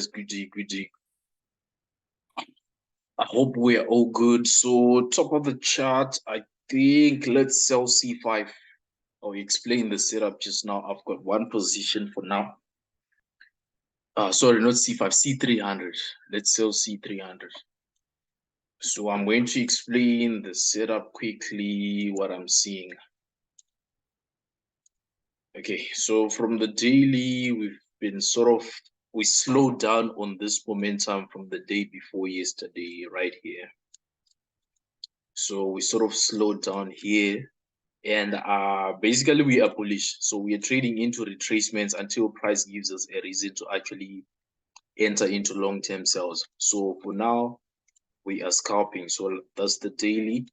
Good day, good day. I hope we are all good. So, top of the chart, I think let's sell C5. I'll explain the setup just now. I've got one position for now. Sorry, not C5, C300. Let's sell C300. So, I'm going to explain the setup quickly, what I'm seeing. Okay, so from the daily, we've been we slowed down on this momentum from the day before yesterday, right here. So we sort of slowed down here, and basically we are bullish. So we are trading into retracements until price gives us a reason to actually enter into long-term sales. So for now, we are scalping. So that's the daily.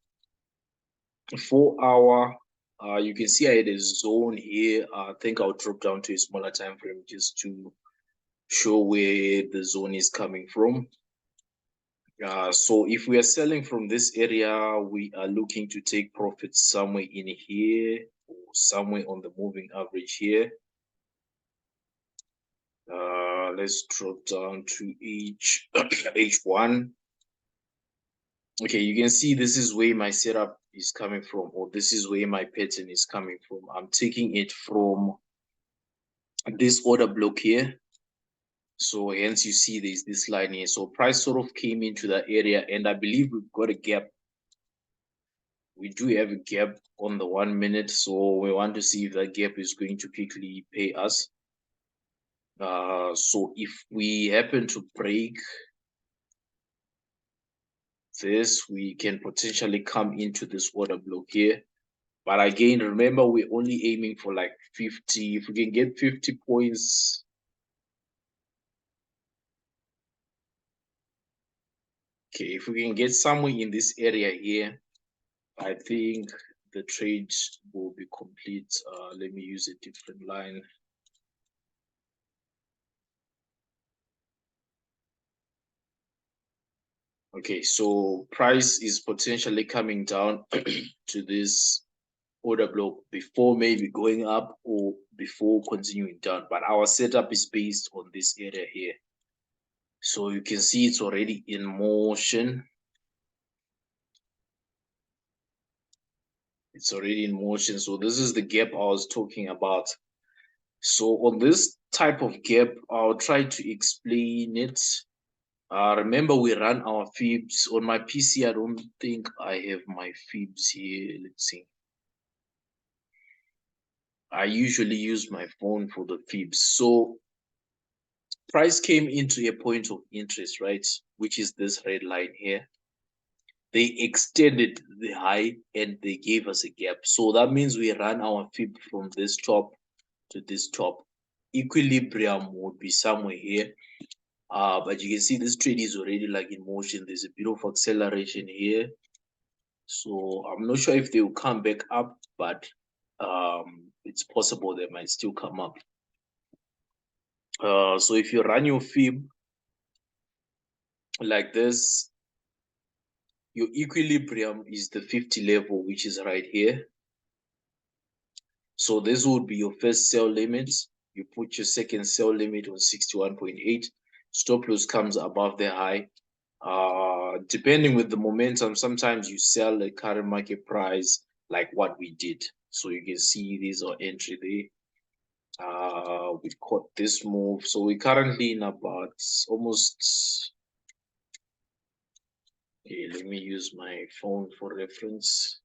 4 hour, you can see I had a zone here. I think I'll drop down to a smaller time frame just to show where the zone is coming from. So if we are selling from this area, we are looking to take profits somewhere in here or somewhere on the moving average here. Let's drop down to H1. Okay, you can see this is where my setup is coming from, or this is where my pattern is coming from. I'm taking it from this order block here. So hence you see there's this line here. So price sort of came into that area, and I believe we've got a gap. We do have a gap on the 1 minute, so we want to see if that gap is going to quickly pay us. So if we happen to break this, we can potentially come into this order block here. But again, remember, we're only aiming for like 50. If we can get 50 points, okay, if we can get somewhere in this area here, I think the trade will be complete. Let me use a different line. Okay, so price is potentially coming down to this order block before maybe going up or before continuing down. But our setup is based on this area here. So you can see it's already in motion. It's already in motion. So this is the gap I was talking about. So on this type of gap, I'll try to explain it. Remember, we run our fibs. On my PC, I don't think I have my fibs here. Let's see. I usually use my phone for the fibs. So price came into a point of interest, right? Which is this red line here. They extended the high and they gave us a gap. So that means we run our fib from this top to this top. Equilibrium would be somewhere here. But you can see this trade is already like in motion. There's a bit of acceleration here. So I'm not sure if they will come back up, but it's possible they might still come up. So if you run your fib like this, your equilibrium is the 50 level, which is right here. So this would be your first sell limit. You put your second sell limit on 61.8. Stop loss comes above the high. Depending with the momentum, sometimes you sell a current market price like what we did. So you can see these are entry there. We caught this move. So we're currently in about almost, okay, let me use my phone for reference.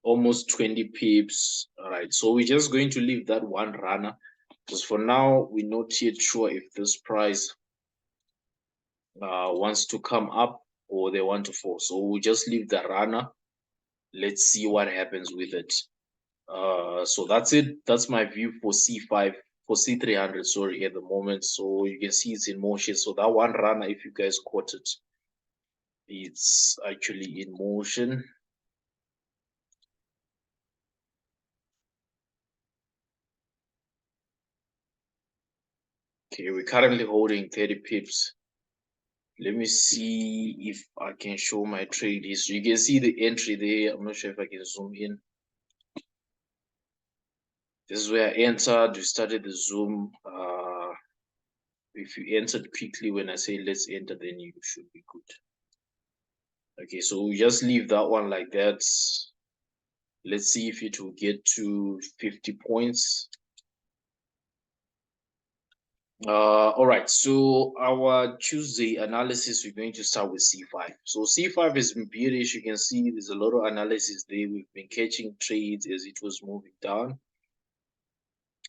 Almost 20 pips. All right, so we're just going to leave that one runner because for now we're not yet sure if this price wants to come up or they want to fall. So we'll just leave the runner. Let's see what happens with it. So that's it. That's my view for C5, for C300, sorry, at the moment. So you can see it's in motion. So that one runner, if you guys caught it, it's actually in motion. Okay, we're currently holding 30 pips. Let me see if I can show my trade history. You can see the entry there. I'm not sure if I can zoom in. This is where I entered. We started the zoom. if you entered quickly when I say let's enter, then you should be good. Okay, so we just leave that one like that. Let's see if it will get to 50 points. All right, so our Tuesday analysis, we're going to start with C5. So C5 has been bearish. You can see there's a lot of analysis there. We've been catching trades as it was moving down.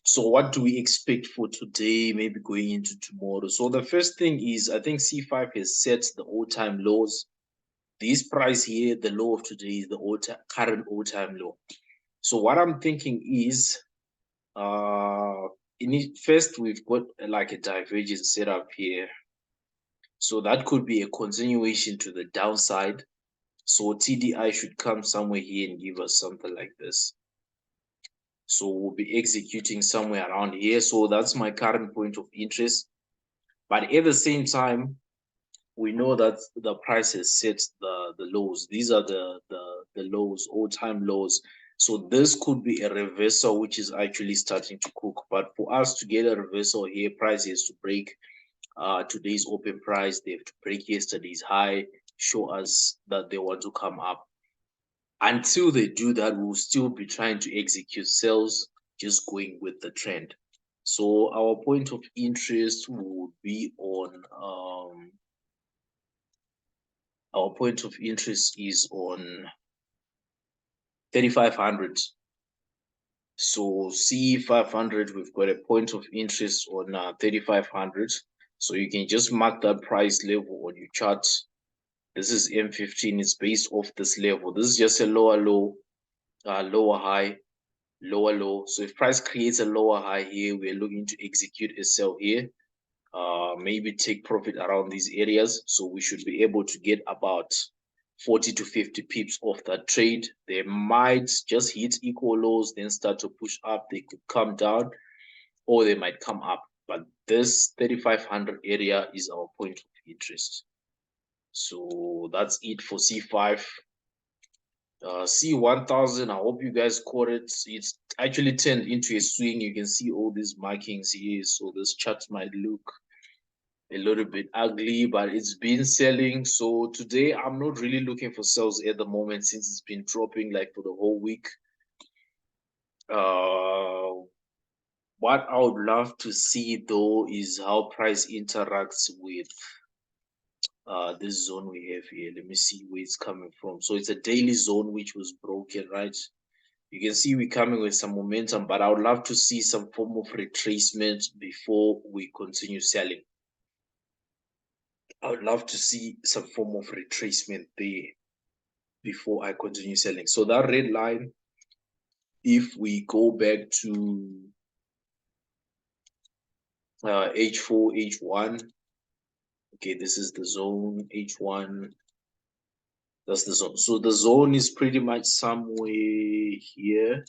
So what do we expect for today, maybe going into tomorrow? So the first thing is, I think C5 has set the all-time lows. This price here, the low of today is the current all-time low. So what I'm thinking is, first we've got like a divergence set up here. So that could be a continuation to the downside. So TDI should come somewhere here and give us something like this. So we'll be executing somewhere around here. So that's my current point of interest. But at the same time, we know that the price has set the lows. These are the lows, all-time lows. So this could be a reversal, which is actually starting to cook. But for us to get a reversal here, price has to break today's open price. They have to break yesterday's high, show us that they want to come up. Until they do that, we'll still be trying to execute sales, just going with the trend. So our point of interest will be on our point of interest is on 3,500. So C500, we've got a point of interest on 3,500. So you can just mark that price level on your chart. This is M15. It's based off this level. This is just a lower low, lower high, lower low. So if price creates a lower high here, we're looking to execute a sell here. Maybe take profit around these areas. So we should be able to get about 40 to 50 pips off that trade. They might just hit equal lows, then start to push up. They could come down or they might come up. But this 3,500 area is our point of interest. So that's it for C5. C1000, I hope you guys caught it. It's actually turned into a swing. You can see all these markings here. So this chart might look a little bit ugly, but it's been selling. So today I'm not really looking for sales at the moment since it's been dropping like for the whole week. What I would love to see though is how price interacts with this zone we have here. Let me see where it's coming from. So it's a daily zone which was broken, right? You can see we're coming with some momentum, but I would love to see some form of retracement before we continue selling. I would love to see some form of retracement there before I continue selling. So that red line, if we go back to H4, H1, okay, this is the zone, H1, that's the zone. So the zone is pretty much somewhere here.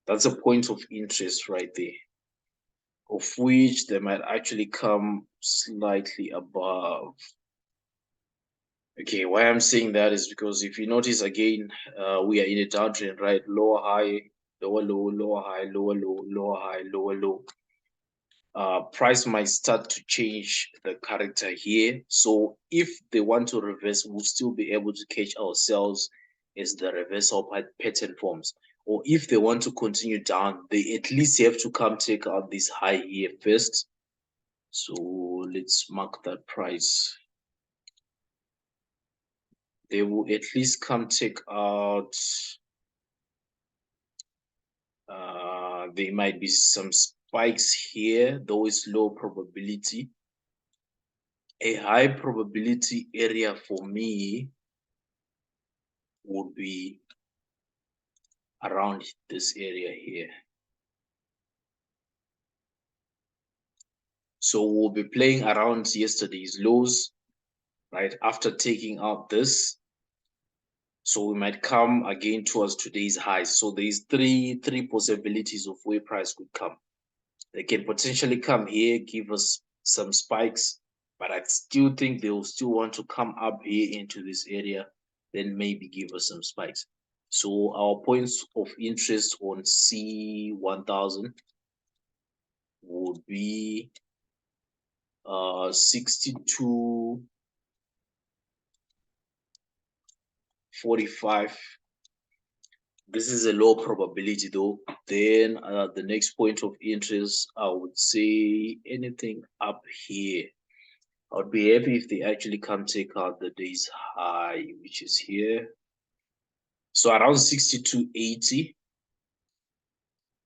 That's a point of interest right there, of which they might actually come slightly above. Okay, why I'm saying that is because if you notice again, we are in a downtrend, right? Lower high, lower low, lower high, lower low, lower high, lower low. Price might start to change the character here. So if they want to reverse, we'll still be able to catch ourselves as the reversal pattern forms. Or if they want to continue down, they at least have to come take out this high here first. So let's mark that price. They will at least come take out. There might be some spikes here, though it's low probability. A high probability area for me would be around this area here. So we'll be playing around yesterday's lows, right? After taking out this. So we might come again towards today's highs. So there's three possibilities of where price could come. They can potentially come here, give us some spikes, but I still think they will still want to come up here into this area, then maybe give us some spikes. So our points of interest on C1000, would be 62.45. This is a low probability though. Then the next point of interest, I would say anything up here. I would be happy if they actually come take out the day's high, which is here. So around 62.80.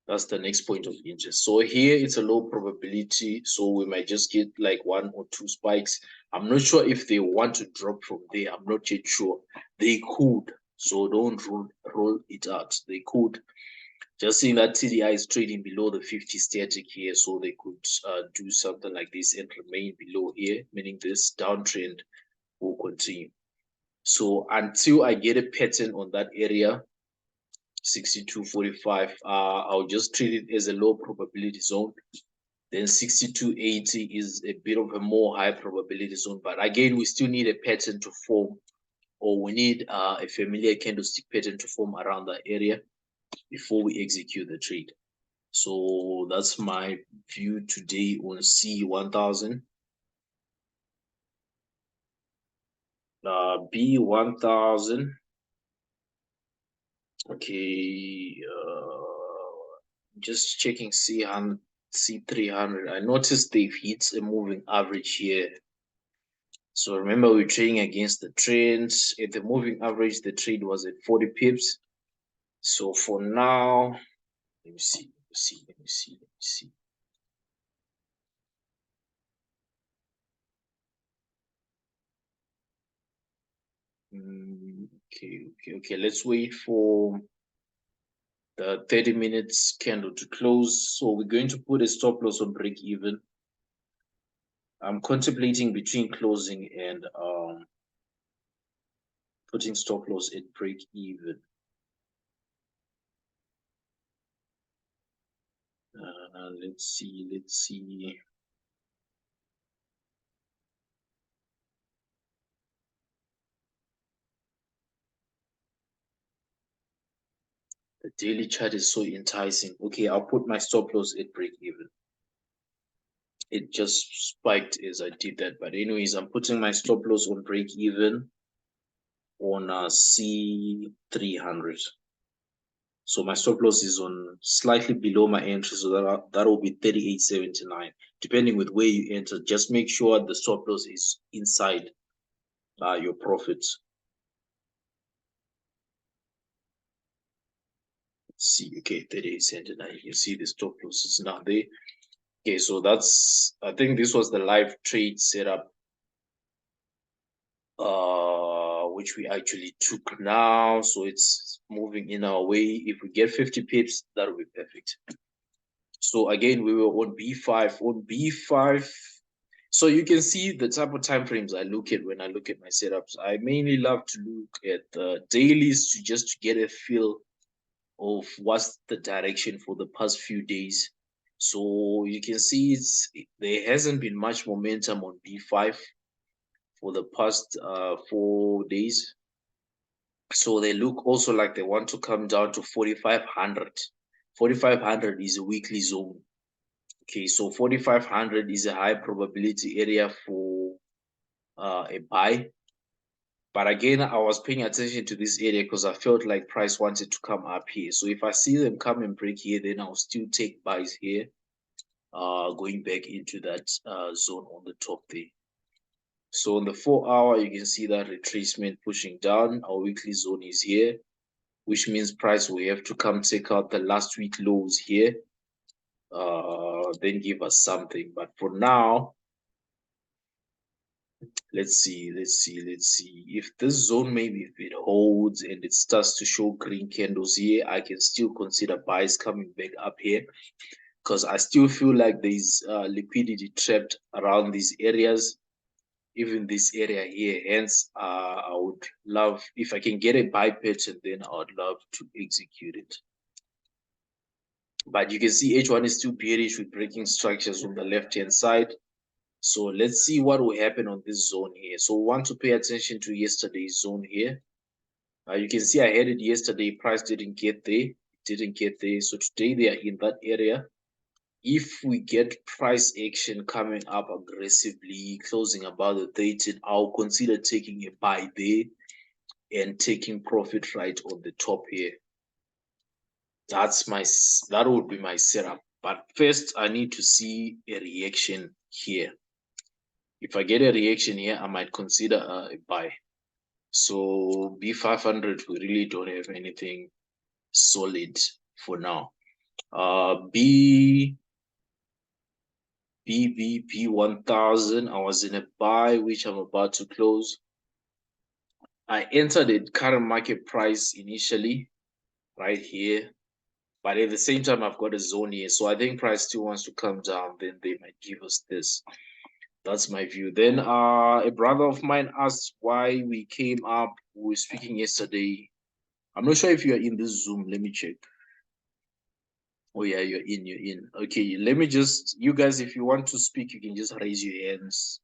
That's the next point of interest. So here it's a low probability, so we might just get like 1 or 2 spikes. I'm not sure if they want to drop from there. I'm not yet sure. They could, so don't roll it out. They could. Just seeing that TDI is trading below the 50 static here, so they could do something like this and remain below here, meaning this downtrend will continue. So until I get a pattern on that area, 62.45, I'll just treat it as a low probability zone. Then 62.80 is a bit of a more high probability zone, but again, we still need a pattern to form, or we need a familiar candlestick pattern to form around that area before we execute the trade. So that's my view today on C1000. B1000. Okay, just checking C300. I noticed they've hit a moving average here. So remember, we're trading against the trends. At the moving average, the trade was at 40 pips. So for now, let me see. Okay. Let's wait for the 30 minutes candle to close. So we're going to put a stop loss on break even. I'm contemplating between closing and putting stop loss at break even. Let's see. The daily chart is so enticing. Okay, I'll put my stop loss at break even. It just spiked as I did that. But anyways, I'm putting my stop loss on break even on C300. So my stop loss is on slightly below my entry, so that will be 38.79. Depending with where you enter, just make sure the stop loss is inside your profits. Let's see, okay, 38.79. You see the stop loss is now there. Okay, so that's, I think this was the live trade setup, which we actually took now. So it's moving in our way. If we get 50 pips, that'll be perfect. So again, we were on B5. On B5, so you can see the type of time frames I look at when I look at my setups. I mainly love to look at the dailies to just get a feel of what's the direction for the past few days. So you can see there hasn't been much momentum on B5 for the past 4 days. So they look also like they want to come down to 4,500. 4,500 is a weekly zone. Okay, so 4,500 is a high probability area for a buy. But again, I was paying attention to this area because I felt like price wanted to come up here. So if I see them come and break here, then I'll still take buys here, going back into that zone on the top there. So on the 4-hour, you can see that retracement pushing down. Our weekly zone is here, which means price will have to come take out the last week lows here, then give us something. But for now, let's see if this zone, maybe if it holds and it starts to show green candles here, I can still consider buys coming back up here, because I still feel like there's liquidity trapped around these areas, even this area here. Hence I would love, if I can get a buy pattern, then I would love to execute it. But you can see H1 is still bearish with breaking structures on the left hand side. So let's see what will happen on this zone here. So we want to pay attention to yesterday's zone here. You can see I had it yesterday. Price didn't get there. So today they are in that area. if we get price action coming up aggressively, closing about the 13, I'll consider taking a buy there and taking profit right on the top here. That would be my setup. But first, I need to see a reaction here. If I get a reaction here, I might consider a buy. So B500, we really don't have anything solid for now. B1000, I was in a buy, which I'm about to close. I entered at current market price initially, right here. But at the same time, I've got a zone here. So I think price still wants to come down. Then they might give us this. That's my view. Then a brother of mine asked why we came up. We were speaking yesterday. I'm not sure if you're in this Zoom. Let me check. Oh yeah, you're in. Okay, let me just, you guys, if you want to speak, you can just raise your hands.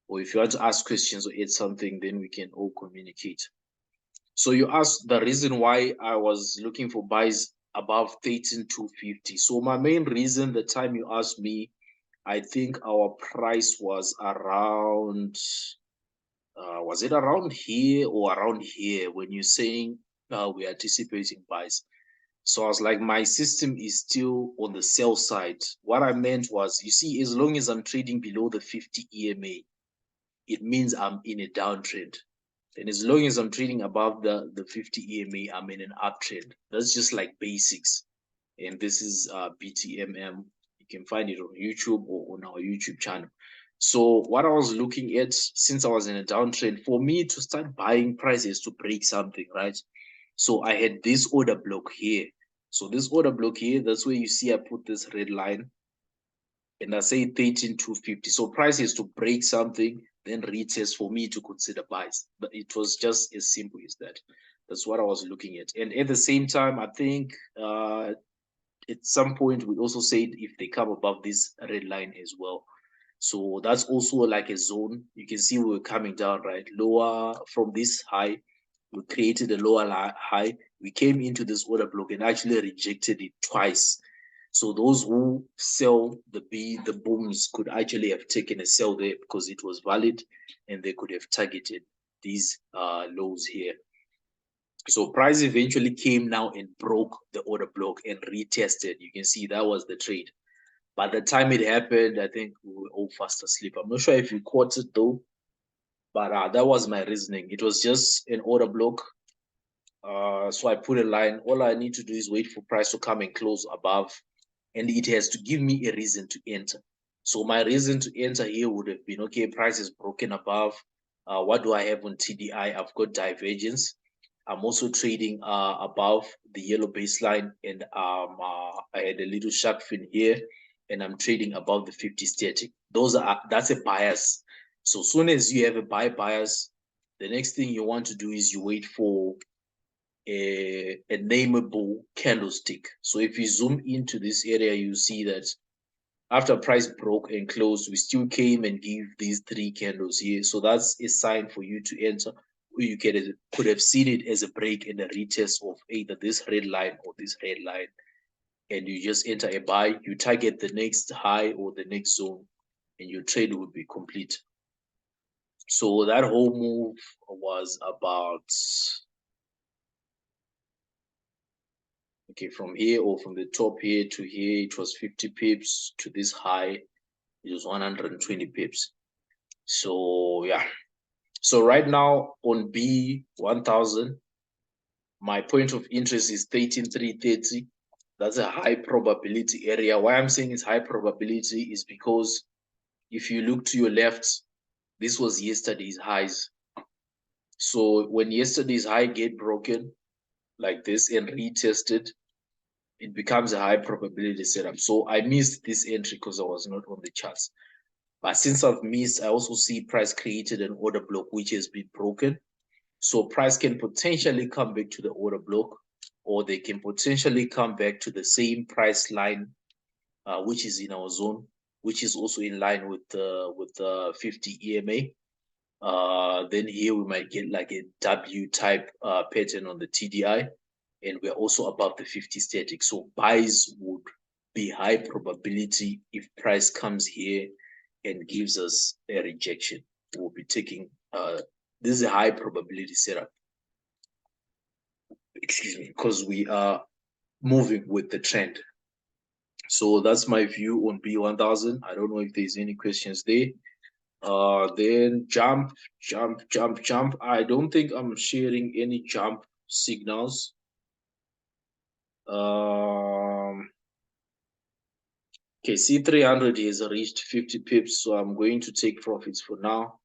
Or if you want to ask questions or add something, then we can all communicate. So you asked the reason why I was looking for buys above 13,250. So my main reason, the time you asked me, I think our price was around, was it around here or around here when you're saying we're anticipating buys? So I was like, my system is still on the sell side. What I meant was, you see, as long as I'm trading below the 50 EMA, it means I'm in a downtrend. And as long as I'm trading above the 50 EMA, I'm in an uptrend. That's just like basics. And this is BTMM. You can find it on YouTube or on our YouTube channel. So what I was looking at, since I was in a downtrend, for me to start buying prices to break something, right? So I had this order block here. So this order block here, that's where you see I put this red line and I say 13,250. So price is to break something, then retest for me to consider buys. But it was just as simple as that. That's what I was looking at. And at the same time, I think at some point we also said if they come above this red line as well. So that's also like a zone. You can see we're coming down, right? Lower from this high, we created a lower high. We came into this order block and actually rejected it twice. So those who sell the booms could actually have taken a sell there because it was valid and they could have targeted these lows here. So price eventually came now and broke the order block and retested. You can see that was the trade. By the time it happened, I think we were all fast asleep. I'm not sure if you caught it though, but that was my reasoning. It was just an order block. So I put a line. All I need to do is wait for price to come and close above, and it has to give me a reason to enter. So my reason to enter here would have been, okay, price is broken above. What do I have on TDI? I've got divergence. I'm also trading above the yellow baseline, and I had a little shark fin here, and I'm trading above the 50 static. That's a bias. So soon as you have a buy bias, the next thing you want to do is you wait for a nameable candlestick. So if you zoom into this area, you see that after price broke and closed, we still came and give these three candles here. So that's a sign for you to enter. Or you could have seen it as a break and a retest of either this red line or this red line. And you just enter a buy, you target the next high or the next zone, and your trade would be complete. So that whole move was about, okay, from here or from the top here to here, it was 50 pips. To this high, it was 120 pips. So yeah. So right now on B1000, my point of interest is 13,330. That's a high probability area. Why I'm saying it's high probability is because if you look to your left, this was yesterday's highs. So when yesterday's high get broken like this and retested, it becomes a high probability setup. So I missed this entry because I was not on the charts. But since I've missed, I also see price created an order block which has been broken. So price can potentially come back to the order block, or they can potentially come back to the same price line, which is in our zone, which is also in line with the 50 EMA. Then here we might get like a W type pattern on the TDI, and we're also above the 50 static. So buys would be high probability if price comes here and gives us a rejection. We'll be taking this is a high probability setup. Excuse me, because we are moving with the trend. So that's my view on B1000. I don't know if there's any questions there. Then jump. I don't think I'm sharing any jump signals. Okay, C300 has reached 50 pips, so I'm going to take profits for now.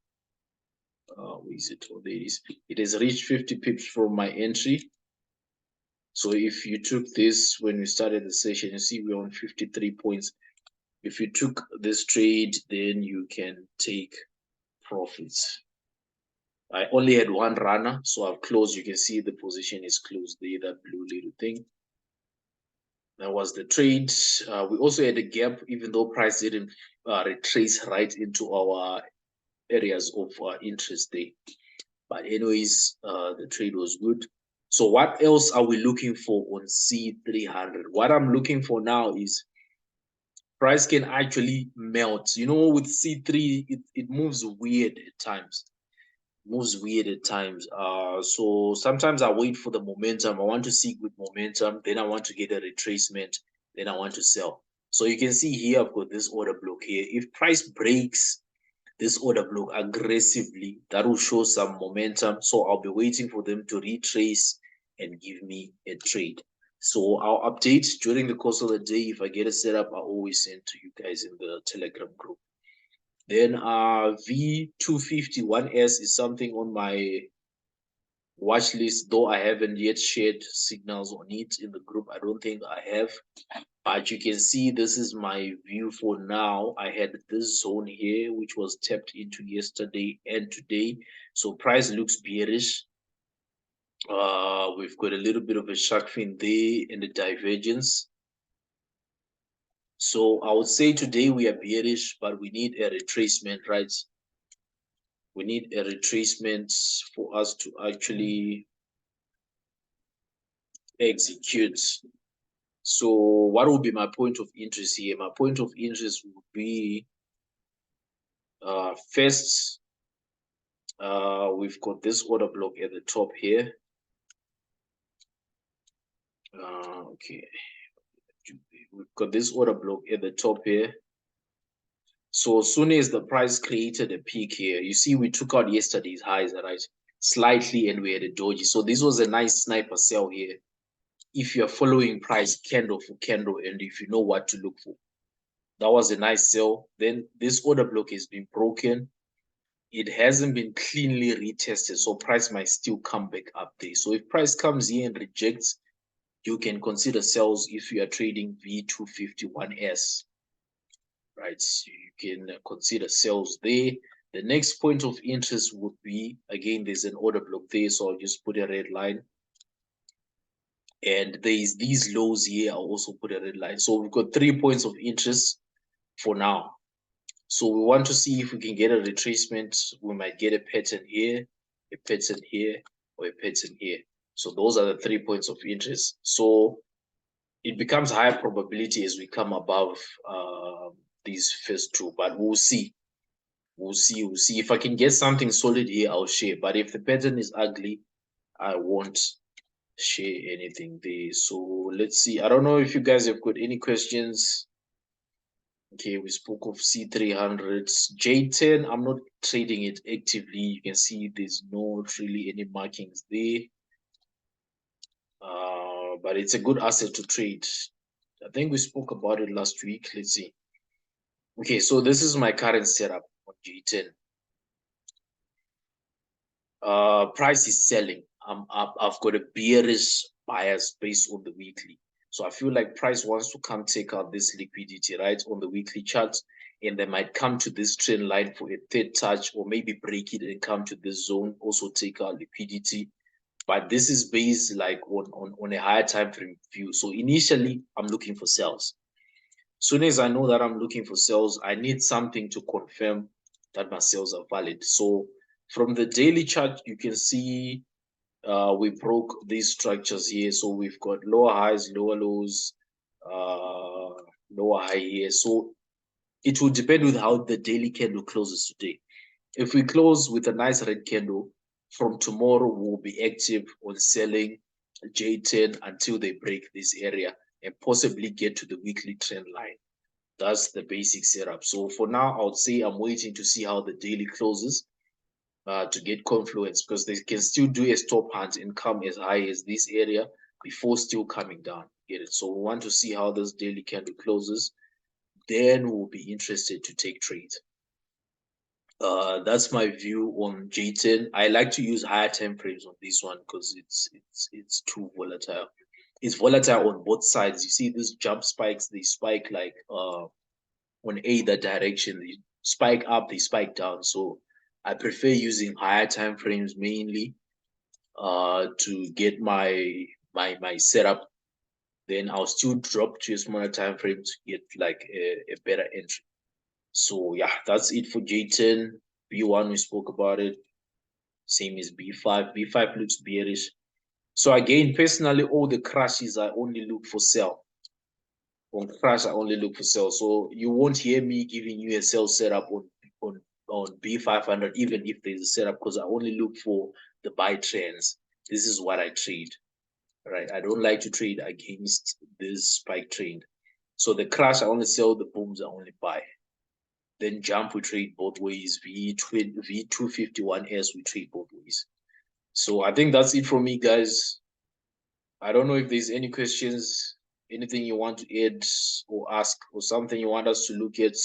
Where is it? Oh, there it is. It has reached 50 pips from my entry. So if you took this when we started the session, you see we're on 53 points. If you took this trade, then you can take profits. I only had one runner, so I've closed. You can see the position is closed there, that blue little thing. That was the trade. We also had a gap, even though price didn't retrace right into our areas of interest there. But anyways, the trade was good. So what else are we looking for on C300? What I'm looking for now is price can actually melt. You know, with C3, it moves weird at times. So sometimes I wait for the momentum. I want to see good momentum, then I want to get a retracement, then I want to sell. So you can see here I've got this order block here. If price breaks this order block aggressively, that will show some momentum. So I'll be waiting for them to retrace and give me a trade. So I'll update during the course of the day. If I get a setup, I'll always send to you guys in the Telegram group. Then V250 1S is something on my watch list, though I haven't yet shared signals on it in the group. I don't think I have. But you can see this is my view for now. I had this zone here, which was tapped into yesterday and today. So price looks bearish. We've got a little bit of a shark fin there and a divergence. So I would say today we are bearish, but we need a retracement, right? We need a retracement for us to actually execute. So what would be my point of interest here? My point of interest would be first, we've got this order block at the top here. Okay, we've got this order block at the top here. So as soon as the price created a peak here, you see we took out yesterday's highs, right? Slightly, and we had a doji. So this was a nice sniper sell here. If you're following price candle for candle, and if you know what to look for, that was a nice sell. Then this order block has been broken. It hasn't been cleanly retested, so price might still come back up there. So if price comes here and rejects, you can consider sells if you are trading V251S, right? So you can consider sells there. The next point of interest would be, again, there's an order block there, so I'll just put a red line. And there's these lows here, I'll also put a red line. So we've got 3 points of interest for now. So we want to see if we can get a retracement. We might get a pattern here, a pattern here, or a pattern here. So those are the 3 points of interest. So it becomes higher probability as we come above these first two, but we'll see. We'll see. If I can get something solid here, I'll share. But if the pattern is ugly, I won't share anything there. So let's see. I don't know if you guys have got any questions. Okay, we spoke of C300s. J10, I'm not trading it actively. You can see there's not really any markings there. But it's a good asset to trade. I think we spoke about it last week. Let's see. Okay, so this is my current setup on J10. Price is selling. I've got a bearish bias based on the weekly. So I feel like price wants to come take out this liquidity, right, on the weekly chart, and they might come to this trend line for a third touch, or maybe break it and come to this zone, also take out liquidity. But this is based like on a higher time frame view. So initially, I'm looking for sales. Soon as I know that I'm looking for sales, I need something to confirm that my sales are valid. So from the daily chart, you can see we broke these structures here. So we've got lower highs, lower lows, lower high here. So it will depend with how the daily candle closes today. If we close with a nice red candle, from tomorrow we'll be active on selling J10 until they break this area and possibly get to the weekly trend line. That's the basic setup. So for now, I would say I'm waiting to see how the daily closes to get confluence, because they can still do a stop hunt and come as high as this area before still coming down. Get it? So we want to see how this daily candle closes. Then we'll be interested to take trades. That's my view on J10. I like to use higher time frames on this one because it's too volatile. It's volatile on both sides. You see these jump spikes, they spike like on either direction. They spike up, they spike down. So I prefer using higher time frames mainly to get my setup. Then I'll still drop to a smaller time frame to get like a better entry. So yeah, that's it for J10. B1 we spoke about it. Same as B5. B5 looks bearish. So again, personally, all the crashes I only look for sell. On crash, I only look for sell. So you won't hear me giving you a sell setup on B500, even if there's a setup, because I only look for the buy trends. This is what I trade. Right? I don't like to trade against this spike trend. So the crash, I only sell. The booms, I only buy. Then jump, we trade both ways. V251S, we trade both ways. So I think that's it from me, guys. I don't know if there's any questions, anything you want to add or ask, or something you want us to look at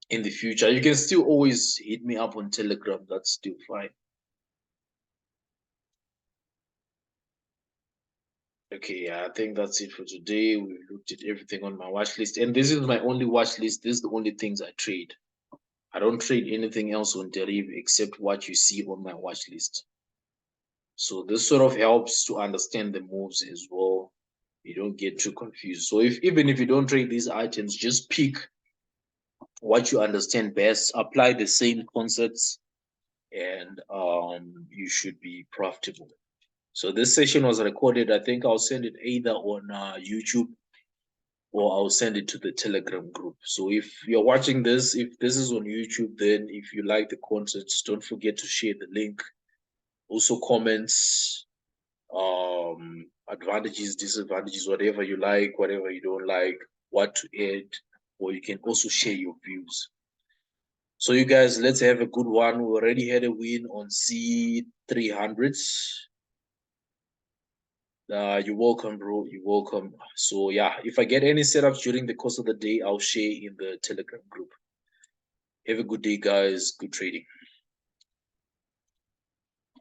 in the future. You can still always hit me up on Telegram. That's still fine. Okay, yeah, I think that's it for today. We've looked at everything on my watch list, and this is my only watch list. This is the only things I trade. I don't trade anything else on Deriv except what you see on my watch list. So this sort of helps to understand the moves as well. You don't get too confused. So even if you don't trade these items, just pick what you understand best, apply the same concepts, and you should be profitable. So this session was recorded. I think I'll send it either on YouTube or I'll send it to the Telegram group. So if you're watching this, if this is on YouTube, then if you like the content, don't forget to share the link. Also comments, advantages, disadvantages, whatever you like, whatever you don't like, what to add, or you can also share your views. So you guys, let's have a good one. We already had a win on C300s. You're welcome, bro. You're welcome. So yeah, if I get any setups during the course of the day, I'll share in the Telegram group. Have a good day, guys. Good trading.